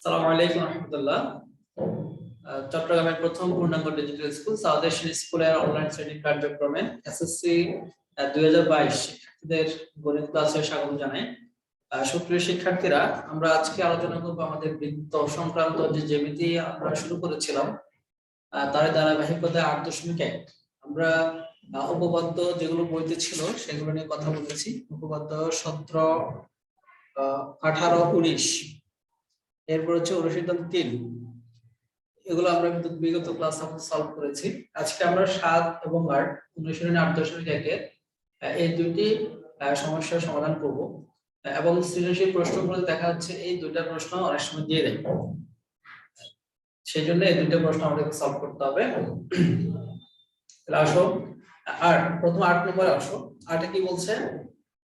আসসালামু আলাইকুম রাহমাতুল্লাহ। চট্টগ্রামের প্রথম পূর্ণাঙ্গ ডিজিটাল স্কুল সাউথ এশিয়ান স্কুলের অনলাইন শ্রেণী কার্যক্রমে এসএসসি 2022 শিক্ষার্থীদের গণিত ক্লাসে স্বাগত জানাই। সুপ্রিয় শিক্ষার্থীরা, আমরা আজকে আলোচনা করব আমাদের বৃত্ত সংক্রান্ত যে জ্যামিতি আমরা শুরু করেছিলাম তার ধারাবাহিকতায় 8.1 আমরা উপপাদ্য যেগুলো বইতে ছিল সেগুলো নিয়ে কথা বলেছি। উপপাদ্য 17, 18, 19, এরপর হচ্ছে অনুশীলন 3, এগুলো আমরা কিন্তু বিগত ক্লাস আমরা সলভ করেছি। আজকে আমরা 7 এবং 8 অনুশীলন 8.1 এই দুটি সমস্যার সমাধান করব এবং সৃজনশীল প্রশ্নগুলো দেখা যাচ্ছে এই দুইটা প্রশ্ন অনেক সময় দিয়ে দেয়, সেই জন্য এই দুইটা প্রশ্ন আমাদেরকে সলভ করতে হবে। তাহলে আসো প্রথম 8 নম্বরে আসো। 8 কি বলছে?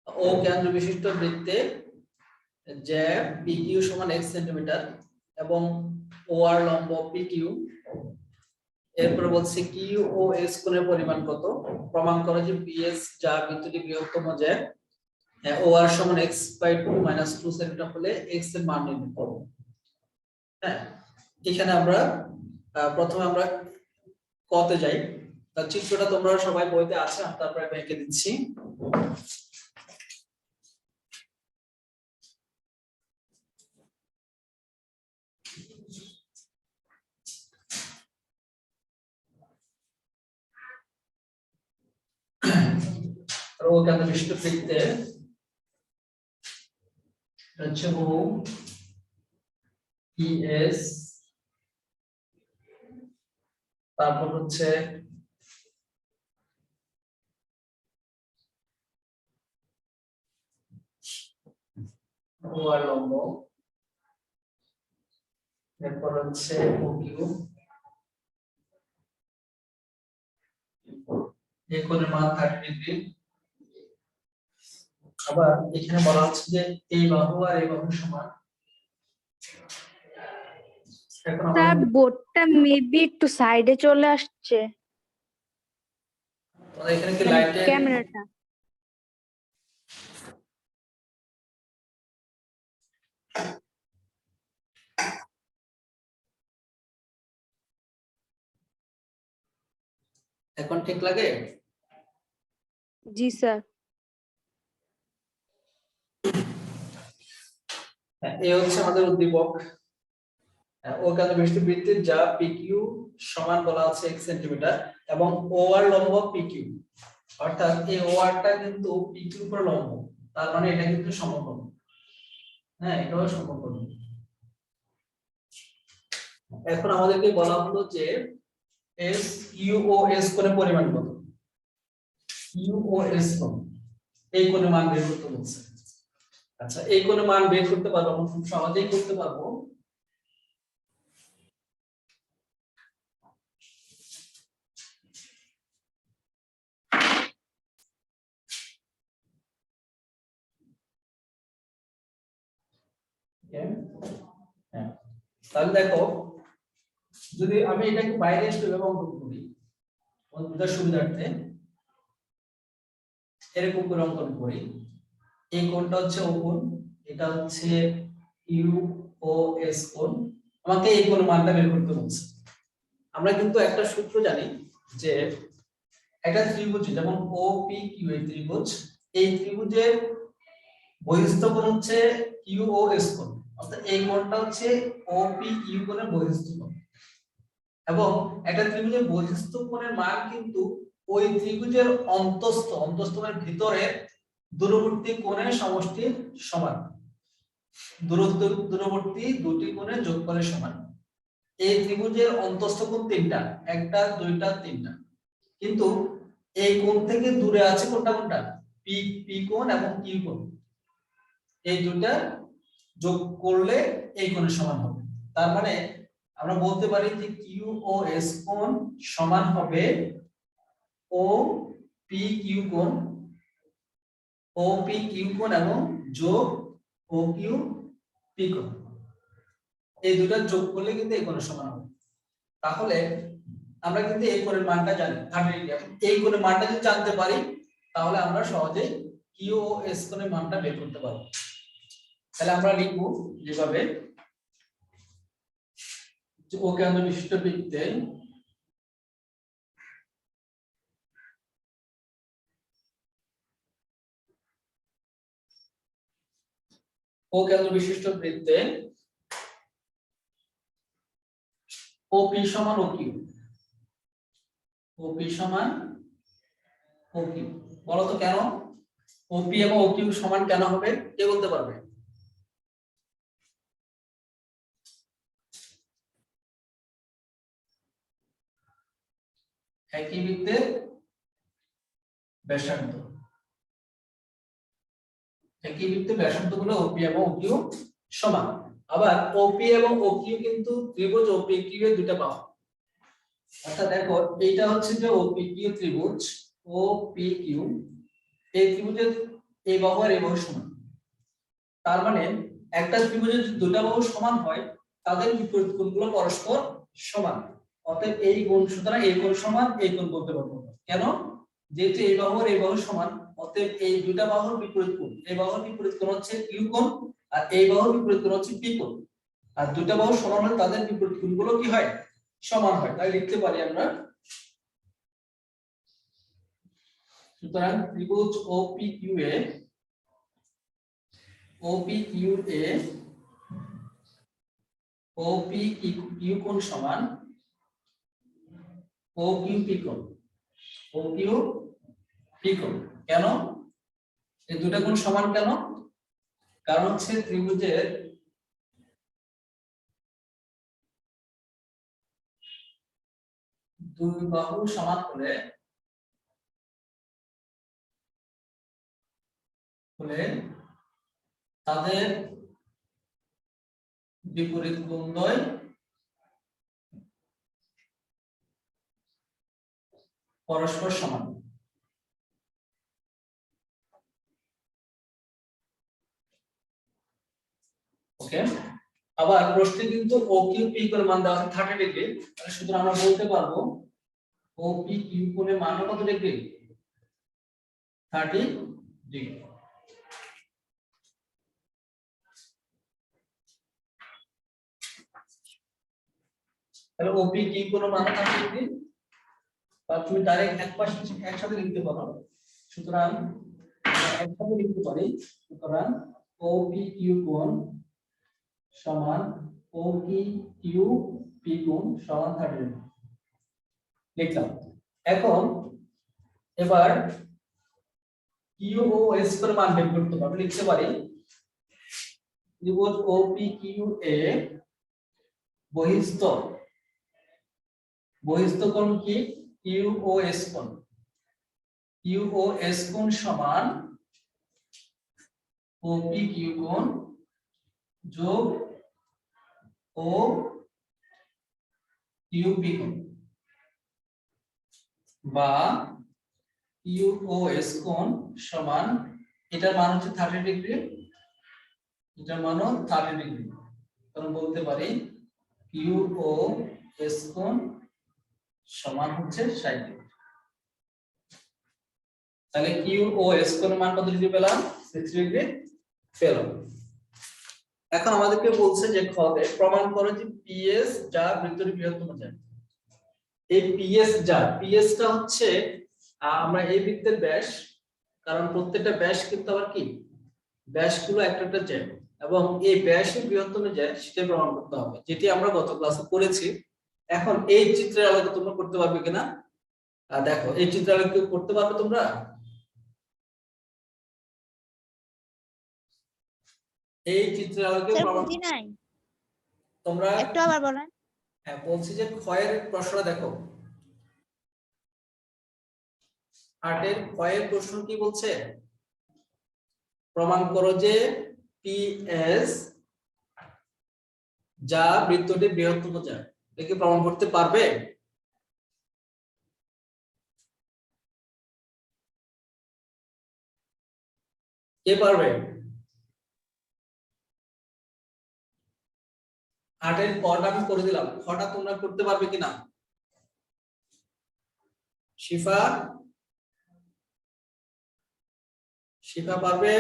ও কেন্দ্র বিশিষ্ট বৃত্তে যে PQ সমান x সেন্টিমিটার এবং OR লম্ব PQ, এরপর বলছে কিউ ও এস কোণের পরিমাণ কত, প্রমাণ করে যে PS যা বৃত্তটি বৃহত্তম যে OR সমান x/2 - 2 সেন্টিমিটার হলে x এর মান নির্ণয় করব। হ্যাঁ, এখানে আমরা প্রথমে আমরা কতে যাই। তার চিত্রটা তোমরা সবাই বইতে আছে, আমি তারপরে এঁকে দিচ্ছি। ও কেন্দ্র বিশিষ্ট বৃত্তে হচ্ছে ও PS, তারপর হচ্ছে OR লম্ব, এরপর হচ্ছে OQ, এই কোণের মান 30 ডিগ্রি। আবার এখানে বলা হচ্ছে যে এই বাহু আর এই বাহু সমান। এখন স্যার বোর্ডটা মেবি একটু সাইডে চলে আসছে, এখানে কি লাইটে ক্যামেরাটা। এখন ঠিক লাগে? জি স্যার। এই হচ্ছে আমাদের উদ্দীপক। ও কেন্দ্র বিশিষ্ট বৃত্তে যা PQ সমান বলা আছে x সেন্টিমিটার এবং OR লম্ব PQ, অর্থাৎ এই OR টা কিন্তু PQ এর উপর লম্ব, তার মানে এটা কিন্তু সমকোণ। হ্যাঁ, এটাও সমকোণ। এখন আমাদেরকে বলা হলো যে SQ ও S কোণের পরিমাণ কত। Q ও S কোণ, এই কোণের মান বের করতে বলছে। আচ্ছা, এই কোণের মান বের করতে পারবো, আমরা খুব সহজেই করতে পারবো। তাহলে দেখো, যদি আমি এটাকে বাইরে এভাবে অঙ্কন করি অঙ্কনের সুবিধার্থে, এরকম করে অঙ্কন করি। এই কোণটা হচ্ছে ও কোণ, এটা হচ্ছে ইউ ও এস কোণ, আমাকে এই কোণ মানটা বের করতে বলছে। আমরা কিন্তু একটা সূত্র জানি যে একটা ত্রিভুজ যেমন ও পি কিউ, এই ত্রিভুজ, এই ত্রিভুজের বহিস্থ কোণ হচ্ছে কিউ ও এস কোণ, অর্থাৎ এই কোণটা হচ্ছে ও পি কিউ কোণের বহিস্থ কোণ। এবং একটা ত্রিভুজের বহিস্থ কোণের মান কিন্তু ওই ত্রিভুজের অন্তস্থ মানে ভিতরের দূরবর্তী কোণের সমষ্টির সমান। দূরবর্তী দুটি কোণের যোগফলের সমান। এই ত্রিভুজের অন্তস্থ কোণ তিনটা, একটা, দুইটা, তিনটা, কিন্তু এই কোণ থেকে দূরে আছে কোনটা কোনটা, পি কোণ এবং কিউ কোণ। এই দুইটা যোগ করলে এই কোণের সমান হবে। তার মানে আমরা বলতে পারি যে কিউ ও এস কোণ সমান হবে ও পি কিউ কোণ, ও পি কিউ কোণ এবং যোগ ও কিউ পি কোণ। এই দুটো যোগ করলে কিন্তু এই কোণের সমান হবে। তাহলে আমরা কিন্তু এই কোণের মানটা জানি 30 ডিগ্রি। এই কোণের মানটা যদি জানতে পারি তাহলে আমরা সহজেই কিউ ও এস কোণের মানটা বের করতে পারবো। তাহলে আমরা লিখব যেভাবে যে ও কেন্দ্র বিশিষ্ট বৃত্তে ও কেন্দ্র বিশিষ্ট বৃত্তে ওপি সমান ও কিউ, ওপি সমান ও কিউ। বলো তো কেন ওপি এবং ও কিউ সমান কেন হবে, কে বলতে পারবে? একই বৃত্তের ব্যাসার্ধ, একই বৃত্তের ব্যাসার্ধ গুলো ওপি এবং ও কিউ সমান। আবার ওপি এবং ও কিউ কিন্তু ত্রিভুজ ওপি কিউ এর দুটো বাহু। আচ্ছা দেখো এইটা হচ্ছে যে ওপি কিউ ত্রিভুজ, ওপি কিউ এই ত্রিভুজের এই বাহু আর এই বাহু সমান। তার মানে একটা ত্রিভুজের যদি দুটো বাহু সমান হয় তাদের বিপরীত কোণগুলো পরস্পর সমান। অতএব এই কোণ, সুতরাং এই কোণ সমান এই কোণ বলতে পারবো। কেন? যেহেতু এই বাহু আর এই বাহু সমান, অতএব এই দুটো বাহুর বিপরীত কোণ, এই বাহুর বিপরীত কোণ হচ্ছে কিউ কোণ আর এই বাহুর বিপরীত কোণ হচ্ছে পি কোণ। আর দুটো বাহু সমান হলে তাদের বিপরীত কোণগুলো কি হয়? সমান হয়। তাই লিখতে পারি আমরা, সুতরাং ত্রিভুজ ওপিকিউ এ, ওপিকিউ এ ওপিকিউ কোণ সমান ওকিউ পি কোণ, ওকিউ পি কোণ। কেন এই দুটো কোণ সমান কেন? কারণ হচ্ছে ত্রিভুজের দুই বাহু সমান হলে তাদের বিপরীত কোণদ্বয় পরস্পর সমান। ওকে, আবার প্রশ্নে কিন্তু ওকিউ পি কোণের মান দেওয়া আছে 30 ডিগ্রি, তাহলে সুতরাং আমরা বলতে পারবো ওপি কিউ কোণের মান কত ডিগ্রি? 30 ডিগ্রি। তাহলে ওপি কিউ কোণের মান 30 ডিগ্রি, বা তুমি ডাইরেক্ট একসাথে লিখতে পারো। সুতরাং একসাথে লিখতে পারি, সুতরাং ওপি কিউ কোণ সমান ওপি কিউ পি কোণ সমান 30 ডিগ্রি লিখলাম। এখন এবার কিউ ও এস এর মান বের করতে হবে। লিখতে পারি ত্রিভুজ ওপি কিউ এ বহিস্থ, বহিস্থ কোণ কি? কিউ ও এস কোণ, কিউ ও এস কোণ সমান ওপি কিউ কোণ যোগ ও কিউ পি কোণ, বা কিউ ও এস কোণ সমান, এটার মান হচ্ছে 30 ডিগ্রি, এটার মানও 30 ডিগ্রি। তখন বলতে পারি কিউ ও এস কোণ সমান হচ্ছে 60 ডিগ্রি। তাহলে কিউ ও এস কোণের মান কত ডিগ্রি পেলাম? 60 ডিগ্রি পেলাম। এখন আমাদেরকে বলছে যে খতে প্রমাণ করো যে পিএস যা বৃত্তের বৃহত্তম জ্যা। এই পিএস যা, পিএস টা হচ্ছে আমরা এই বৃত্তের ব্যাস, কারণ প্রত্যেকটা ব্যাস কিন্তু আবার কি ব্যাসগুলো একটা একটা জ্যা, এবং এই ব্যাসের বৃহত্তম জ্যা সেটা প্রমাণ করতে হবে, যেটি আমরা গত ক্লাসে করেছি। এখন এই চিত্রের আলোকে তোমরা করতে পারবে কিনা দেখো, এই চিত্রের আলোকে করতে পারবে তোমরা? এই চিত্রের আলোকে প্রমাণ তোমরা একটু আবার বলেন। হ্যাঁ বলছি যে ক্ষয়ের প্রশ্নটা দেখো, 8 এর ক্ষয়ের প্রশ্ন কি বলছে? প্রমাণ করো যে পিএস যা বৃত্তটির বৃহত্তম জ্যা। এটা প্রমাণ করতে পারবে? কে পারবে? 8 এর কটা আমি করে দিলাম, খটা তোমরা করতে পারবে কিনা? শিফা, শিফা পারবে?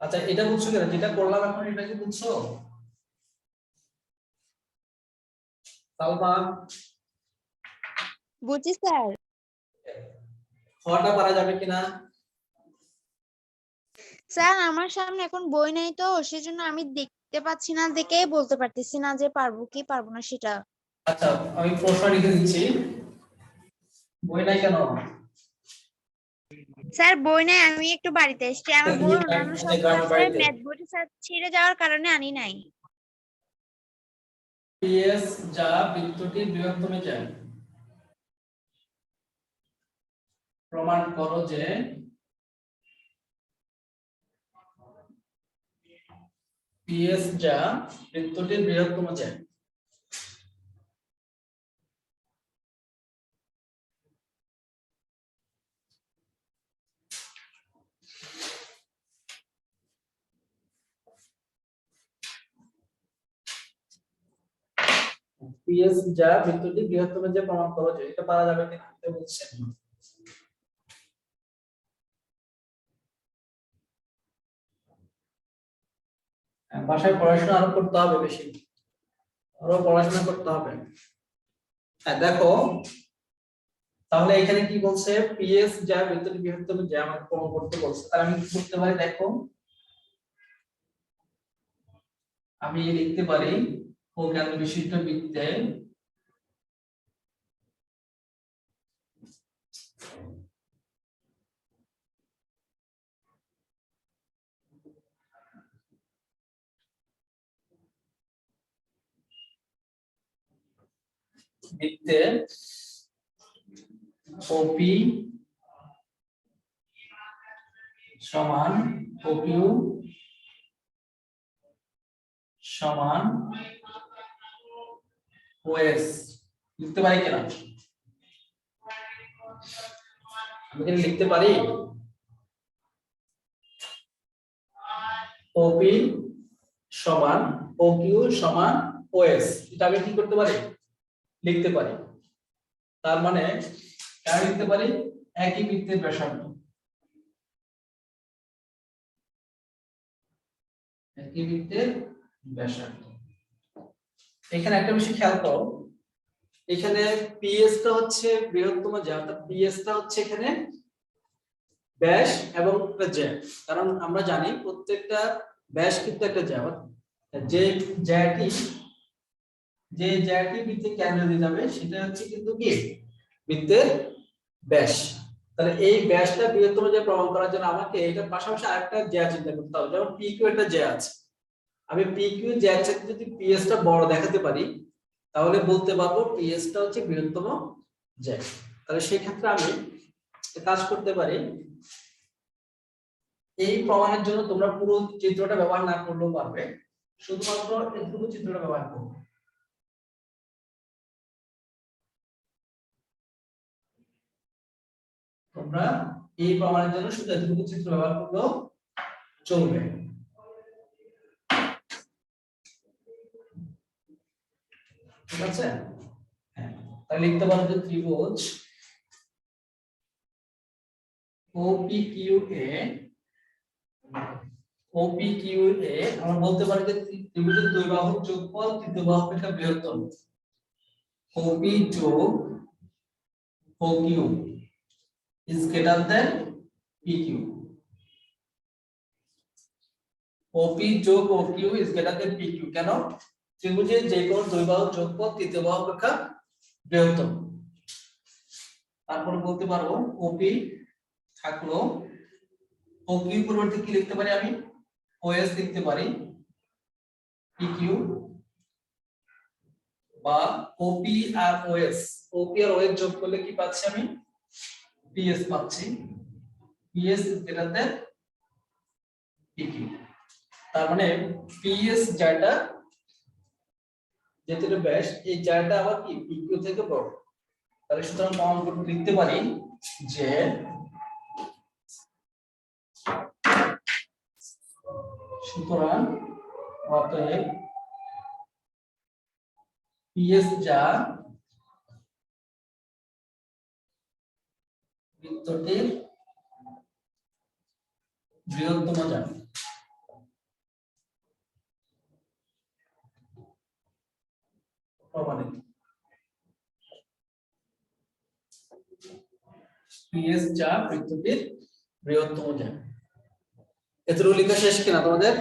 আচ্ছা এটা বুঝছো কেন, যেটা করলাম এখন এটা কি বুঝছো সালমা? বুঝছি স্যার। হওয়াটা পারা যাবে কিনা? স্যার আমার সামনে এখন বই নাই তো, সেজন্য আমি দেখতে পাচ্ছি না, দেখে বলতে পারতেছি না যে পারবো কি পারবো না সেটা। আচ্ছা আমি প্রশ্ন লিখে দিচ্ছি, বই নাই কেন? স্যার বই নাই, আমি একটু বাড়িতে এসেছি, আমার বই অন্যান্য এই সব যে বই গ্রামের আছে, বাড়িতে ম্যাথ বইটা স্যার ছিঁড়ে যাওয়ার কারণে আনি নাই। পিএস যা বৃত্তটির বৃহত্তমে যায়, প্রমাণ করো যে পিএস যা বৃত্তটির বৃহত্তম যায়। পিএস যা বৃত্তটির বৃহত্তম যে প্রমাণ করো যে, এটা পারা যাবে কিনা এটা বলছেন। বাসায় পড়াশোনা আরো করতে হবে, বেশি আরো পড়াশোনা করতে হবে। হ্যাঁ দেখো, তাহলে এখানে কি বলছে, পিএস যা বৃত্তটির বৃহত্তম যা আমাকে প্রমাণ করতে বলছে, তাহলে আমি কি করতে পারি দেখো, আমি লিখতে পারি অজ্ঞাত বিশিষ্ট বৃত্তে বৃত্তে ওপি সমান ওকিউ সমান ওএস লিখতে পারি কেন? আমি কি লিখতে পারি ওপি সমান ওকিউ সমান ওএস, এটা আমি কি করতে পারি, লিখতে পারি। তার মানে আমি লিখতে পারি একই বৃত্তের ব্যাসার্ধ, একই বৃত্তের ব্যাসার্ধ। এখানে একটা বিষয় খেয়াল করো, এখানে পিএস টা হচ্ছে বৃহত্তম জ্যা, অর্থাৎ পিএস টা হচ্ছে এখানে ব্যাস এবং জ্যা, কারণ আমরা জানি প্রত্যেকটা ব্যাস কিন্তু একটা জ্যা। যে জ্যাটি বৃত্তের কেন্দ্রে দিয়ে যাবে সেটা হচ্ছে কিন্তু কি বৃত্তের ব্যাস। তাহলে এই ব্যাসটা বৃহত্তম জ্যা প্রমাণ করার জন্য আমাকে এটার পাশাপাশি আরেকটা জ্যা চিন্তা করতে হবে, যেমন পি কিউ একটা জ্যা আছে, আমি পি কিউ জ্যার চাইতে যদি পিএস টা বড় দেখাতে পারি তাহলে বলতে পারবো পিএস টা হচ্ছে বৃহত্তম জ্যা। তাহলে সেই ক্ষেত্রে আমি কাজ করতে পারি, এই প্রমাণের জন্য তোমরা পুরো চিত্রটা ব্যবহার না করলেও পারবে, শুধুমাত্র এটুকু চিত্রটা ব্যবহার করবে। তোমরা এই প্রমাণের জন্য শুধু এতটুকু চিত্র ব্যবহার করলেও চলবে। ঠিক আছে, হ্যাঁ তাহলে লিখতে পারো যে ত্রিভুজ OPQA আমরা বলতে পারি যে ত্রিভুজের দুই বাহুর যোগফল তৃতীয় বাহু অপেক্ষা বৃহত্তম। OP যোগ OQ is greater than PQ. OP যোগ OQ is greater than PQ, কেন? ত্রিভুজের যে কোন দুই বাহুর যোগফল তৃতীয় বাহু অপেক্ষা বৃহত্তম। তারপরে বলতে পারবো OP থাকলো, OQ পরিবর্তে কি লিখতে পারি আমি, OS লিখতে পারি, PQ বা OP আর OS, OP আর OS যোগ করলে কি পাচ্ছি আমি, PS পাচ্ছি, PS is greater than PQ। তার মানে PS যেটা যেটা ব্যাস, এই জায়গাটা আবার কি PQ থেকে বড়। তাহলে সুতরাং প্রমাণ করতে লিখতে পারি যে সুতরাং অতএব PS যা বৃত্তটির বৃহত্তম যা। প্রমাণিত। পিএস চাপ পৃথিবীর বৃহত্তম চাপ। এতটুকু লেখা শেষ কিনা তোমাদের?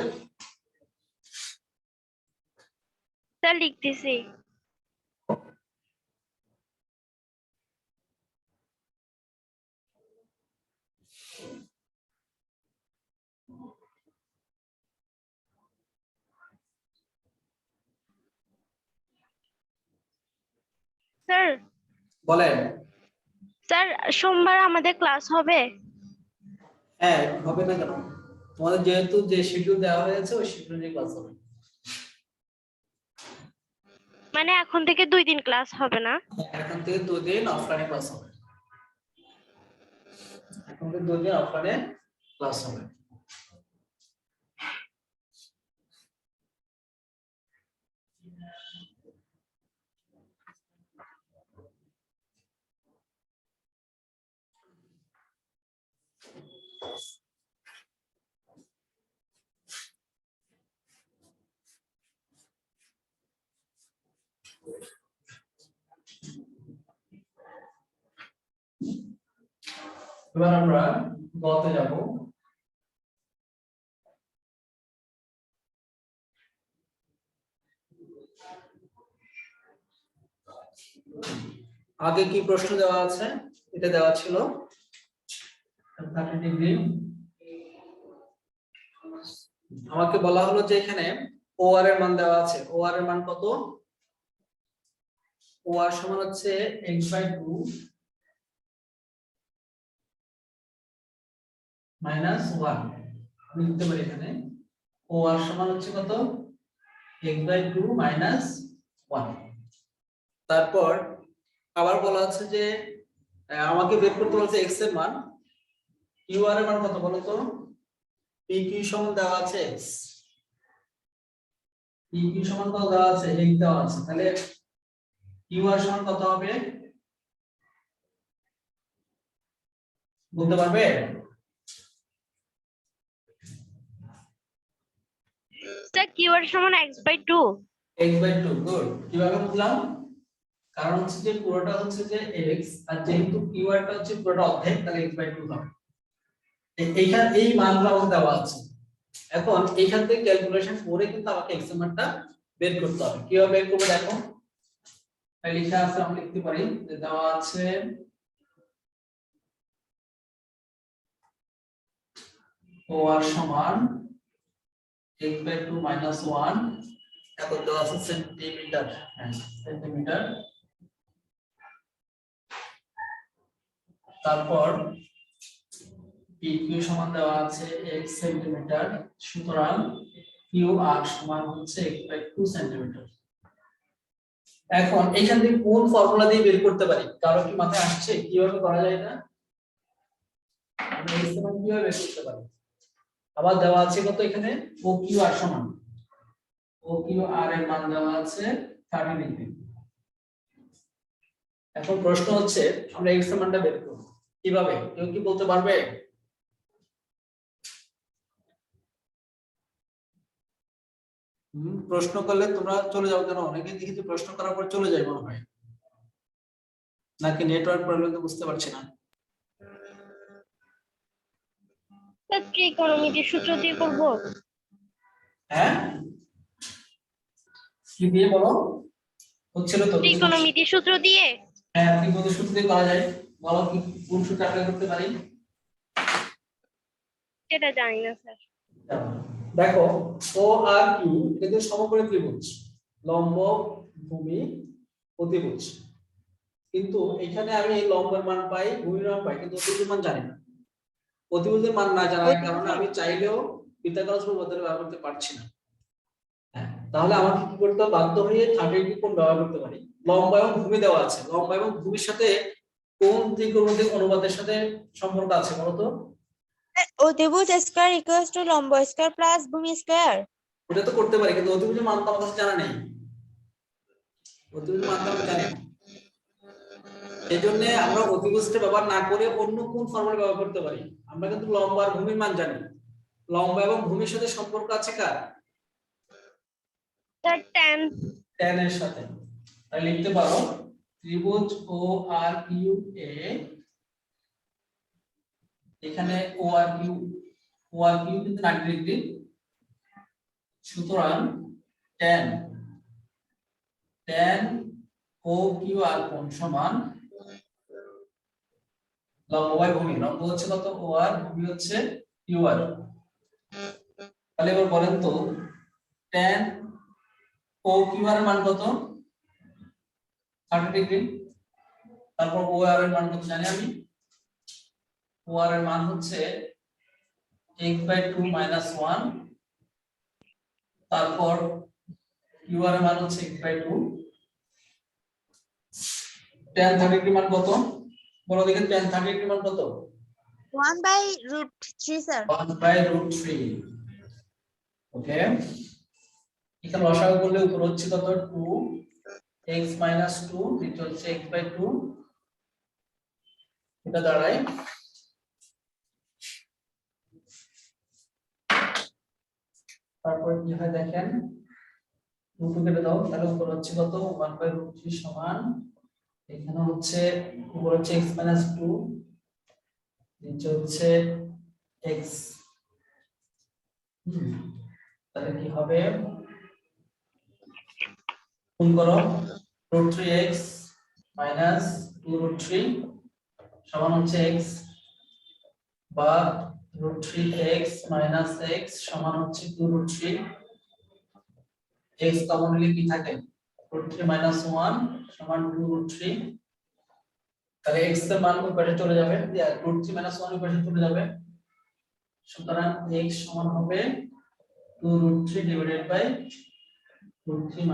স্যার লিখতেছি। স্যার বলেন। স্যার সোমবার আমাদের ক্লাস হবে? হ্যাঁ, হবে না কেন? তোমাদের যেহেতু যে শিডিউল দেওয়া হয়েছে ওই শিডিউলে ক্লাস হবে। মানে এখন থেকে 2 দিন ক্লাস হবে না? এখন থেকে 2 দিন অফলাইনে ক্লাস হবে। এখন থেকে 2 দিন অফলাইনে ক্লাস হবে। এবার আমরা গতে যাব। আগে কি প্রশ্ন দেওয়া আছে? এটা দেওয়া ছিল 30 ডিগ্রি। আমাকে বলা হলো যে এখানে OR এর মান দেওয়া আছে। OR এর মান কত? OR সমান হচ্ছে x/2 মাইনাস 1। আমি লিখতে পারি এখানে OR সমান হচ্ছে কত? x/2 minus 1। তারপর আবার বলা আছে যে আমাকে বের করতে বলছে x এর মান। UR এর মান কত বলো তো? PQ সমান দেওয়া আছে x। PQ সমান কত দেওয়া আছে? x দেওয়া আছে। তাহলে UR সমান কত হবে বলতে পারবে? স্যার কিউ এর সমান x/2। x/2। গুড। কিভাবে বুঝলাম? কারণ হচ্ছে যে পুরোটা হচ্ছে যে x, আর যেহেতু QR টা হচ্ছে পুরোটা অর্ধেক, তাহলে x/2 হবে। এইখানে এই মানটা আমাদের দেওয়া আছে। এখন এইখান থেকে ক্যালকুলেশন করে কিন্তু আমাকে x এর মানটা বের করতে হবে। কিভাবে বের করব দেখো। তাই লেখা আছে, আমরা লিখতে পারি যে দেওয়া আছে OR সমান x/2 মাইনাস 1, এত দেওয়া আছে সেন্টিমিটার। হ্যাঁ, সেন্টিমিটার। তারপর PQ সমান দেওয়া আছে x সেন্টিমিটার, সুতরাং QR সমান হচ্ছে x/2 সেন্টিমিটার। এখন এইখান থেকে কোন ফর্মুলা দিয়ে বের করতে পারি? কারো কি মাথায় আসছে কিভাবে করা যায় এটা? আমরা x এর মান কিভাবে বের করতে পারি? আবার দেওয়া আছে কত এখানে? OQR সমান, OQR এর মান দেওয়া আছে 30 ডিগ্রি। এখন প্রশ্ন হচ্ছে আমরা x এর মানটা বের করব কিভাবে? কেউ কি বলতে পারবে? প্রশ্ন করলে তোমরা চলে যাও কেন? অনেকে দেখি যে প্রশ্ন করার পর চলে যায় মনে হয়, নাকি নেটওয়ার্ক প্রবলেম? তো বুঝতে পারছি না। স্যার ত্রিকোণমিতির সূত্র দিয়ে করব? হ্যাঁ, কি দিয়ে বলো? হচ্ছিল তো ত্রিকোণমিতির সূত্র দিয়ে। হ্যাঁ, ত্রিকোণমিতির সূত্র দিয়ে করা যায়। বলো কি কোন সূত্র অ্যাপ্লাই করতে পারি? সেটা জানি না স্যার। দেখো ও আর কিউ এটা সমকোণী ত্রিভুজ, লম্ব ভূমি অতিভুজ। কিন্তু এখানে আমি এই লম্বের মান পাই, ভূমির মান পাই, কিন্তু অতিভুজের মান জানি না। অতিভুজের মান না জানার কারণে আমি চাইলেও পিথাগোরাস উপপাদ্য ব্যবহার করতে পারছি না। হ্যাঁ, তাহলে আমাকে কি করতে হবে? বাধ্য হয়ে 30 ডিগ্রি কোণ ব্যবহার করতে পারি। লম্বা এবং ভূমি দেওয়া আছে। লম্বা এবং ভূমির সাথে কোন ত্রিকোণমিতিক অনুপাতের সাথে সম্পর্ক আছে বলো তো? অতিভুজ স্কয়ার ইকুয়ালস টু লম্ব স্কয়ার প্লাস ভূমি স্কয়ার। ওটা তো করতে পারি, কিন্তু অতিভুজের মান তো আমার কাছে জানা নেই। অতিভুজের মান তো আমি জানি না। সেজন্য আমরা অতিভুজটা ব্যবহার না করে অন্য কোন ফর্মুলা ব্যবহার করতে পারি? আমরা কিন্তু লম্ব আর ভূমির মান জানি। লম্ব এবং ভূমির সাথে সম্পর্ক আছে কার? Sir tan। tan এর সাথে। তাহলে লিখতে পারো ত্রিভুজ ও আর কিউ এ, এখানে ও আর কিউ কিন্তু 90 ডিগ্রি, সুতরাং tan ও কিউ আর কোণ সমান লম্ব বাই ভূমি, লম্ব হচ্ছে কত ও আর, ভূমি হচ্ছে কিউ আর। তাহলে এবার বলেন তো tan ও কিউ আর এর মান কত? 30 ডিগ্রি। তারপর ও আর এর মান কত জানি আমি, ও আর এর মান হচ্ছে x/2 - 1, তারপর কিউ আর এর মান হচ্ছে x/2। tan 30 ডিগ্রি মান কত বলো দেখি, tan 30 ডিগ্রি মান কত? 1/√3 স্যার। 1/√3। ওকে, এখানে লসাগু করলে উপর হচ্ছে কত 2x - 2, নিচে হচ্ছে x/2, এটা দাঁড়ায় তারপর কি হয় দেখেন, 2 কেটে দাও, তাহলে উপর হচ্ছে কত 1/√3 সমান, এখানে হচ্ছে উপর হচ্ছে x - 2, নিচে হচ্ছে x। তাহলে কি হবে, গুণ করো, √3x - 2√3 সমান হচ্ছে x, বা √3x - x সমান হচ্ছে 2√3। x কমন নিলে কি থাকে, √3 - 1 সমান 2√3। তাহলে x এর মান ওই পাশে চলে যাবে, √3 - 1 ওই পাশে চলে যাবে, সুতরাং x সমান হবে 2√3 ডিভাইডেড বাই √3 -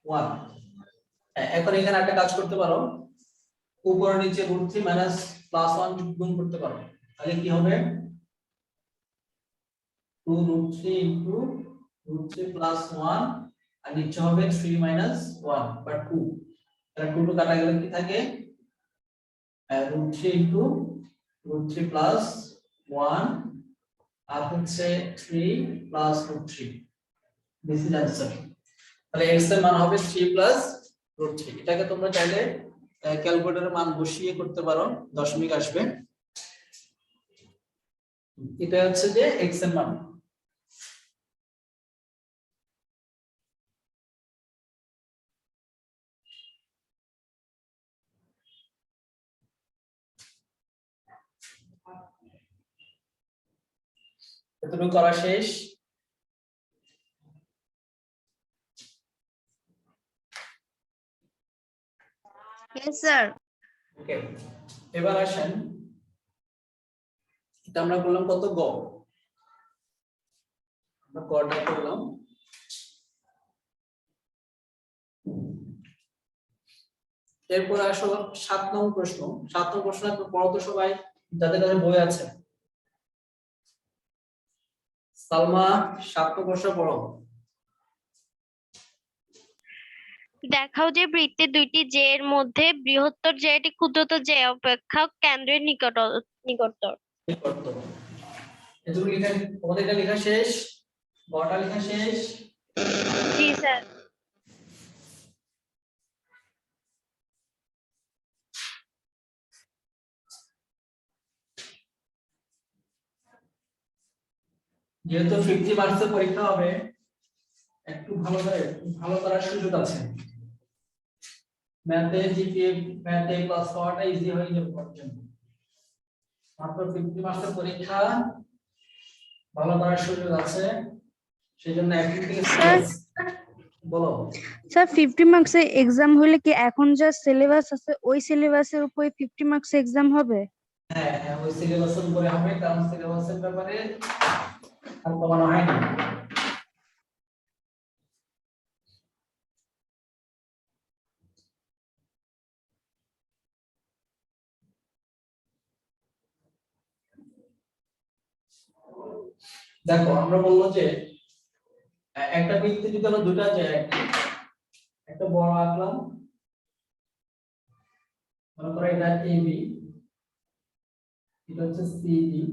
1। এখন এখানে একটা কাজ করতে পারো, উপর নিচে √3 +1 গুণ করতে পারো, তাহলে কি হবে 2√3 √3 + 1, আর নিচে হবে 3 - 1 বা 2। তাহলে 2 কাটা গেলে কি থাকে, √3 √3 + 1 আর হচ্ছে 3 + √3, দিস ইজ आंसर। তাহলে x এর মান হবে 3 + √3। এটাকে তোমরা চাইলে ক্যালকুলেটরের মান বসিয়ে করতে পারো, দশমিক আসবে। এটা হচ্ছে যে x এর মান। এতটুকু করা শেষ। Yes sir. ওকে, এবার আসেন, এটা আমরা করলাম কত গ, আমরা গটা করলাম। এরপর আসো 7 নং প্রশ্ন। 7 নং প্রশ্ন পড়ো তো সবাই, যাদের কাছে বই আছে। সালমা 7 নং প্রশ্ন পড়ো। দেখাও যে বৃত্তের দুইটি জে এর মধ্যে বৃহত্তর জেটি ক্ষুদ্রতর জে অপেক্ষা কেন্দ্রের নিকটতর। এগুলো লেখা, তোমাদের এটা লেখা শেষ, গটা লেখা শেষ। জি স্যার। যেহেতু 50 মার্কসের পরীক্ষা হবে, একটু ভালো করার সুযোগ আছে। ম্যাথে জিপিএ, ম্যাথে ক্লাস হওয়াটা ইজি হয়ে যাবে তোমার জন্য। মাত্র 50 মার্কসের পরীক্ষা, ভালো করার সুযোগ আছে, সেজন্য একদিন থেকে স্যার বলো। স্যার 50 মার্কসের এক্সাম হলে কি এখন যা সিলেবাস আছে ওই সিলেবাসের উপরে 50 মার্কস এক্সাম হবে? হ্যাঁ হ্যাঁ, ওই সিলেবাসের উপরে হবে, কারণ সিলেবাসের ব্যাপারে আর কমানো হয়নি। দেখো আমরা বললো যে একটা বৃত্তে যদি আমরা দুটো যায়, একটা বড় আঁকলাম, মনে করো এটা এবি, এটা হচ্ছে সিডি,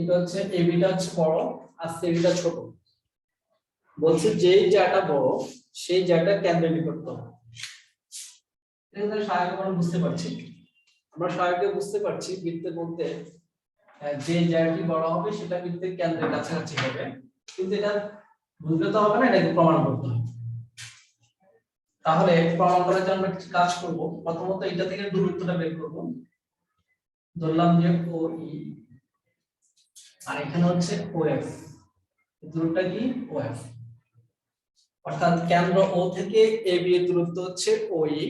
এটা হচ্ছে এবিটা হচ্ছে বড় আর সিডিটা ছোট। বলছে যেই জায়গাটা বড় সেই জায়গাটা কেন্দ্রের নিকটতম। এটা সহায়ক আমরা বুঝতে পারছি, আমরা সহায়কে বুঝতে পারছি বৃত্তের মধ্যে যে জায়গাটি বড় হবে সেটা বৃত্তের কেন্দ্রের কাছাকাছি হবে, কিন্তু এটা বুঝলে তো হবে না, এটাকে প্রমাণ করতে হবে। তাহলে প্রমাণ করার জন্য আমরা কিছু কাজ করব। প্রথমত এটা থেকে দূরত্বটা বের করব। ধরলাম যে OE আর এখানে হচ্ছে OF, দূরত্বটা কি OF, অর্থাৎ কেন্দ্র O থেকে AB এর দূরত্ব হচ্ছে OE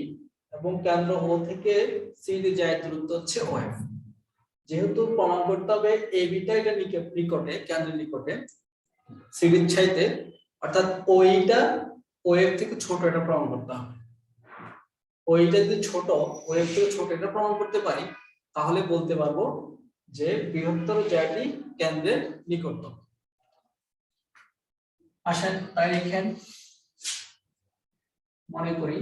এবং কেন্দ্র O থেকে CD যায় দূরত্ব হচ্ছে OF। যেহেতু প্রমাণ করতে হবে AB টা এটা নিকটে, কেন্দ্রের নিকটে CD এর চাইতে, অর্থাৎ OE টা OF থেকে ছোট, এটা প্রমাণ করতে হবে। OE টা যদি ছোট, OF থেকে ছোট এটা প্রমাণ করতে পারি, তাহলে বলতে পারবো যে বৃহত্তর জায়গাটি কেন্দ্রের নিকটতম। আসেন তাই লিখেন, মনে করি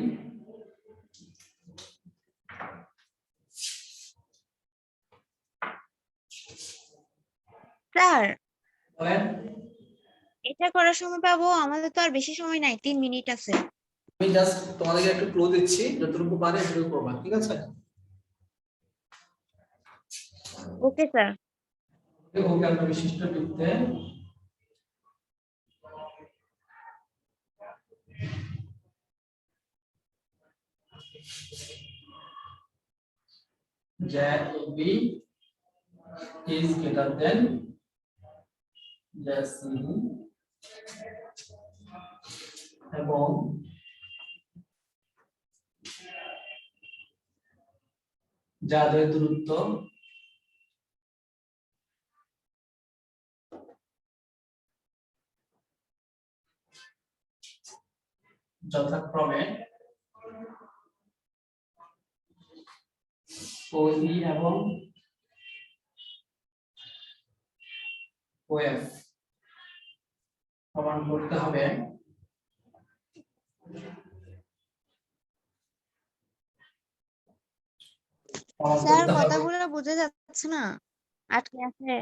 স্যার বলেন। এটা করার সময় পাবো? আমাদের তো আর বেশি সময় নাই, 3 মিনিট আছে। আমি জাস্ট তোমাদেরকে একটু ক্লু দিচ্ছি, যতটুকু পারে সেটুকু করবা, ঠিক আছে? Okay sir. ওকে, আমরা বিশিষ্ট বৃত্তে that AB is greater than CD এবং যাদের দূরত্ব যথাক্রমে OE এবং OF প্রমাণ করতে হবে স্যার কথাগুলো বোঝা যাচ্ছে না, আটকে আছে।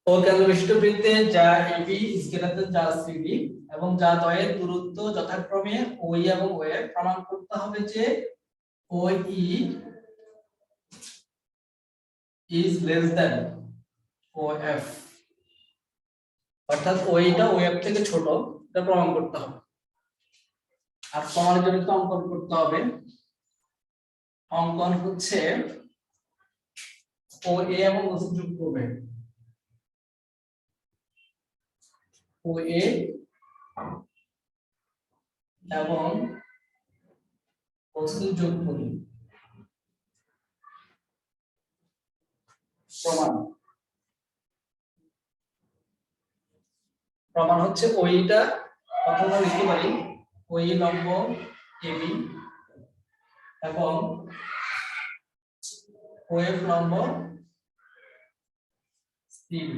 ও কেন্দ্র বিশিষ্ট বৃত্তে যা AB is greater than যা CD এবং যা দ্বয়ের দূরত্ব যথাক্রমে OE এবং OF প্রমাণ করতে হবে যে OE is less than OF, অর্থাৎ OE টা OF থেকে ছোট, এটা প্রমাণ করতে হবে। আর প্রমাণের জন্য তো অঙ্কন করতে হবে। অঙ্কন হচ্ছে OA এবং OC যোগ করবে, OA এবং OC যোগ করি। প্রমাণ হচ্ছে OE টা প্রথমে লিখতে পারি OE লম্ব AB এবং OF লম্ব CD,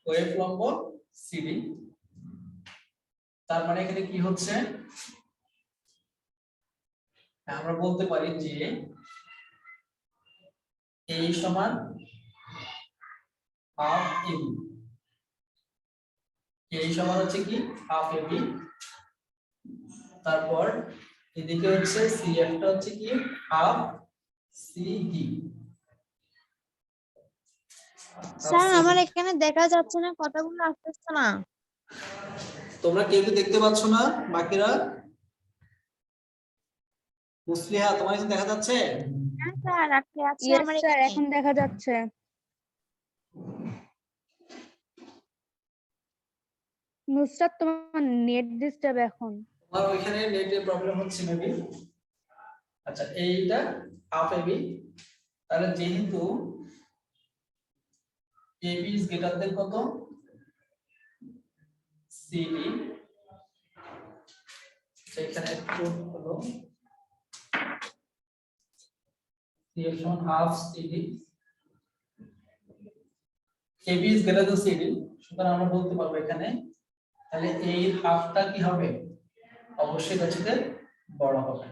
OF লম্ব CD। তার মানে এখানে কি হচ্ছে, আমরা বলতে পারি যে A সমান হাফ AB, A সমান হচ্ছে কি হাফ AB, তারপর এদিকে হচ্ছে CF টা হচ্ছে কি হাফ CD। স্যার আমার এখানে দেখা যাচ্ছে না, কথাগুলো আসতেছে না। তোমরা কেউ কি দেখতে পাচ্ছ না? বাকিরা মুসলিহা তোমার কি দেখা যাচ্ছে? হ্যাঁ স্যার আটকে আছে ইয়েস আমার স্যার, এখানে। এখন দেখা যাচ্ছে। নুসরাত, তোমার নেট ডিস্টার্ব এখন। তোমার ওইখানে নেটের প্রবলেম হচ্ছে মেবি। আচ্ছা এইটা হাফ AB, তাহলে যেহেতু AB is greater than কত CD, সেখানে একটু হলো CF সমান half CD, AB is greater than CD, সুতরাং আমরা বলতে পারবো এখানে তাহলে এই হাফটা কি হবে, অবশ্যই হচ্ছে বড় হবে।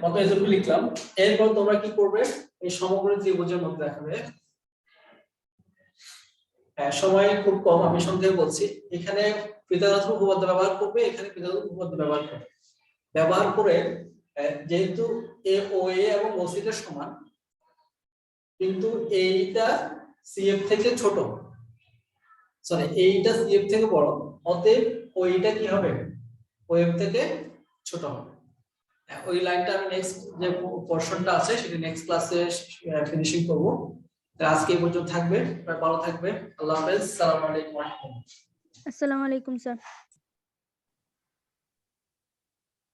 কত এজন্য লিখলাম। এরপর তোমরা কি করবে, এই সমগ্র ত্রিভুজের মধ্যে রাখবে সময় খুব কম, আমি সংক্ষেপে বলছি। এখানে পিথাগোরাসের উপপাদ্য ব্যবহার করবে, এখানে পিথাগোরাসের উপপাদ্য ব্যবহার করে যেহেতু এ ও এ এবং ও সি টা সমান, কিন্তু এইটা সিএফ থেকে ছোট, সরি এইটা সিএফ থেকে বড়, অতএব ওইটা কি হবে, ওএফ থেকে ছোট হবে। ওই লাইনটা আমি নেক্সট যে পোরশনটা আছে সেটা নেক্সট ক্লাসে ফিনিশিং করব। আজকে এই পর্যন্ত থাকবে, ভালো থাকবে, আল্লাহ হাফেজ, আসসালামু আলাইকুম। আসসালামু আলাইকুম স্যার।